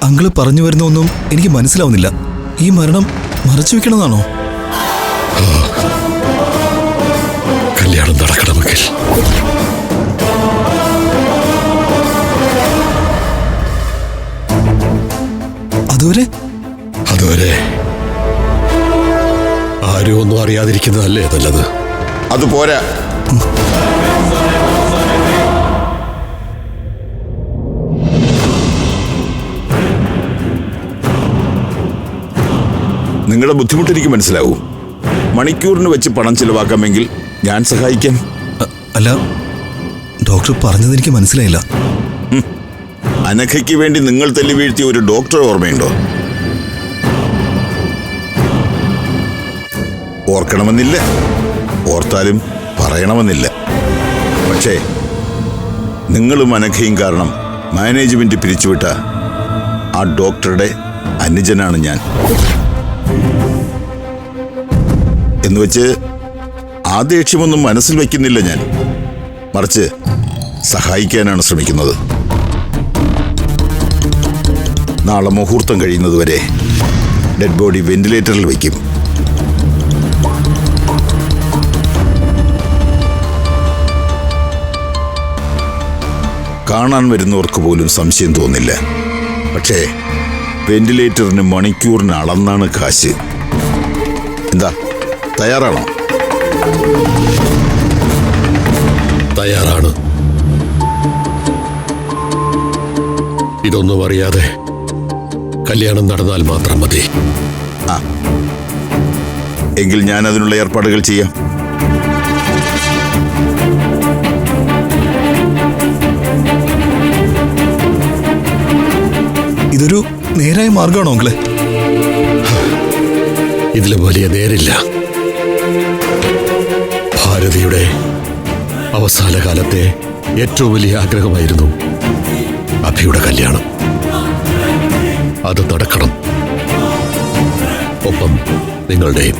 Uncle പറഞ്ഞു വരുന്ന ഒന്നും എനിക്ക് മനസ്സിലാവുന്നില്ല. ഈ മരണം മറച്ചു വെക്കണമെന്നാണോ? കല്യാണം നടക്കണമെങ്കിൽ അതുവരെ ആരും ഒന്നും അറിയാതിരിക്കുന്നതല്ലേ നല്ലത്. അതുപോരാ. നിങ്ങളുടെ ബുദ്ധിമുട്ട് എനിക്ക് മനസ്സിലാവൂ. മണിക്കൂറിന് വെച്ച് പണം ചിലവാക്കാമെങ്കിൽ ഞാൻ സഹായിക്കാം. അല്ല, ഡോക്ടർ പറഞ്ഞത് എനിക്ക് മനസ്സിലായില്ല. അനഘയ്ക്ക് വേണ്ടി നിങ്ങൾ തല്ലി വീഴ്ത്തിയ ഒരു ഡോക്ടർ ഓർമ്മയുണ്ടോ? ഓർക്കണമെന്നില്ല, ഓർത്താലും പറയണമെന്നില്ല. പക്ഷേ നിങ്ങളും അനഘയും കാരണം മാനേജ്മെന്റ് പിരിച്ചുവിട്ട ആ ഡോക്ടറുടെ അനുജനാണ് ഞാൻ. എന്നുവെച്ച് ആ ദേഷ്യമൊന്നും മനസ്സിൽ വയ്ക്കുന്നില്ല ഞാൻ. മറിച്ച് സഹായിക്കാനാണ് ശ്രമിക്കുന്നത്. നാളെ മുഹൂർത്തം കഴിയുന്നതുവരെ ഡെഡ് ബോഡി വെന്റിലേറ്ററിൽ വയ്ക്കും. കാണാൻ വരുന്നവർക്ക് പോലും സംശയം തോന്നില്ല. പക്ഷേ വെന്റിലേറ്ററിന് മണിക്കൂറിന് അളന്നാണ് കാശ്. എന്താ, തയ്യാറാണോ? തയ്യാറാണ്. ഇതൊന്നും അറിയാതെ കല്യാണം നടന്നാൽ മാത്രം മതി. എങ്കിൽ ഞാൻ അതിനുള്ള ഏർപ്പാടുകൾ ചെയ്യാം. ഇതൊരു നേരായ മാർഗമാണോ അങ്കിളെ? ഇതില് വലിയ നേരില്ല. ഭാരതിയുടെ അവസാന കാലത്തെ ഏറ്റവും വലിയ ആഗ്രഹമായിരുന്നു അഭിയുടെ കല്യാണം. അത് നടക്കണം. ഒപ്പം നിങ്ങളുടെയും.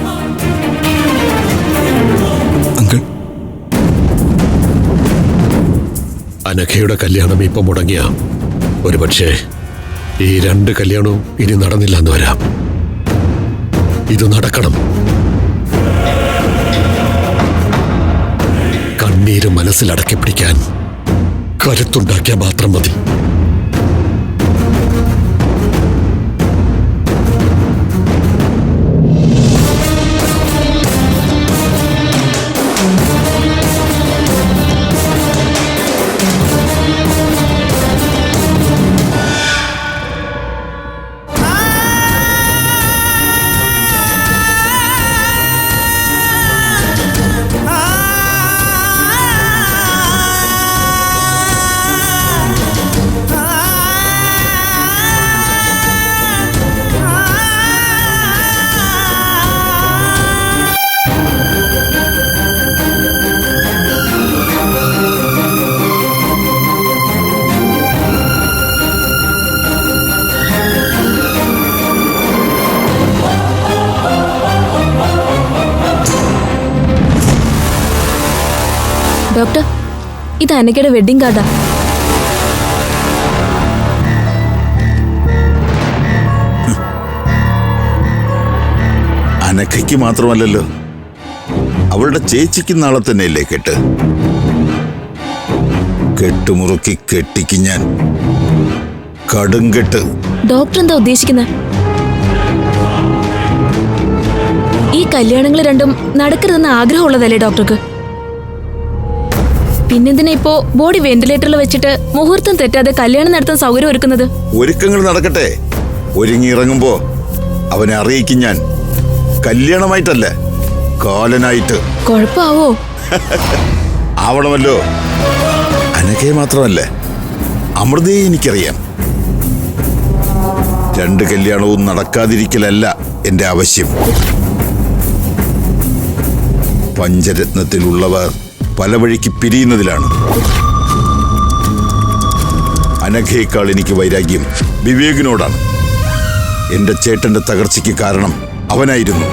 അങ്കിൾ, അനഘയുടെ കല്യാണം ഇപ്പം മുടങ്ങിയ ഒരുപക്ഷെ ഈ 2 കല്യാണവും ഇനി നടന്നില്ല എന്ന് വരാം. ഇത് നടക്കണം. കണ്ണീര് മനസ്സിലടക്കി പിടിക്കാൻ കരുത്തുണ്ടാക്കിയാൽ മാത്രം മതി. ഡോക്ടർ, ഇത് അനഘയുടെ വെഡിങ് കാർഡാ. അനഘയ്ക്ക് മാത്രമല്ലല്ലോ, അവളുടെ ചേച്ചിക്ക് നാളെ തന്നെയല്ലേ കെട്ട്. കെട്ടുമുറുക്കി കെട്ടിക്ക് ഞാൻ. കടുംകെട്ട്. ഡോക്ടർ എന്താ ഉദ്ദേശിക്കുന്നത്? ഈ കല്യാണങ്ങൾ രണ്ടും നടക്കരുതെന്ന് ആഗ്രഹമുള്ളതല്ലേ ഡോക്ടർക്ക്? പിന്നെന്തിനാ ഇപ്പോ ബോഡി വെന്റിലേറ്ററിൽ വെച്ചിട്ട് മുഹൂർത്തം തെറ്റാതെ കല്യാണം നടത്താൻ സൗകര്യം ഒരുക്കുന്നത്? ഒരുക്കങ്ങൾ നടക്കട്ടെ. ഒരുങ്ങിയിറങ്ങുമ്പോ അവനെ അറിയിക്കും ഞാൻ. കല്യാണമായിട്ടല്ല, കാലനായിട്ട്. കുഴപ്പമാവോ? ആവണമല്ലോ. അനഘയെ മാത്രമല്ല, അമൃതയെ എനിക്കറിയാം. 2 കല്യാണവും നടക്കാതിരിക്കലല്ല എന്റെ ആവശ്യം. പഞ്ചരത്നത്തിലുള്ളവർ പല വഴിക്ക് പിരിയുന്നതിലാണ്. അനഘയേക്കാൾ എനിക്ക് വൈരാഗ്യം വിവേകിനോടാണ്. എന്റെ ചേട്ടന്റെ തകർച്ചയ്ക്ക് കാരണം അവനായിരുന്നു.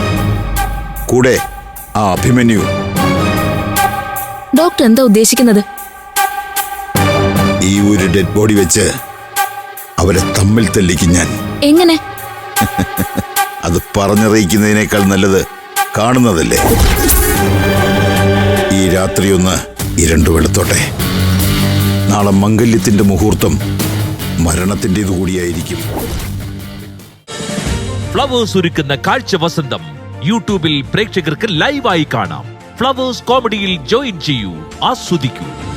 കൂടെ ആ അഭിമന്യു. ഡോക്ടർ എന്താ ഉദ്ദേശിക്കുന്നത്? ഈ ഒരു ഡെഡ് ബോഡി വെച്ച് അവരെ തമ്മിൽ തെല്ലിക്കും ഞാൻ. എങ്ങനെ? അത് പറഞ്ഞറിയിക്കുന്നതിനേക്കാൾ നല്ലത് കാണുന്നതല്ലേ. ഈ രാത്രിയൊന്ന് ഇരുണ്ടു വെളുത്തോട്ടെ. നാളെ മംഗല്യത്തിന്റെ മുഹൂർത്തം മരണത്തിൻ്റെതു കൂടിയായിരിക്കും. ഫ്ലവേഴ്സ് ഒരുക്കുന്ന കാഴ്ച വസന്തം യൂട്യൂബിൽ പ്രേക്ഷകർക്ക് ലൈവായി കാണാം. ഫ്ലവേഴ്സ് കോമഡിയിൽ ജോയിൻ ചെയ്യൂ, ആസ്വദിക്കൂ.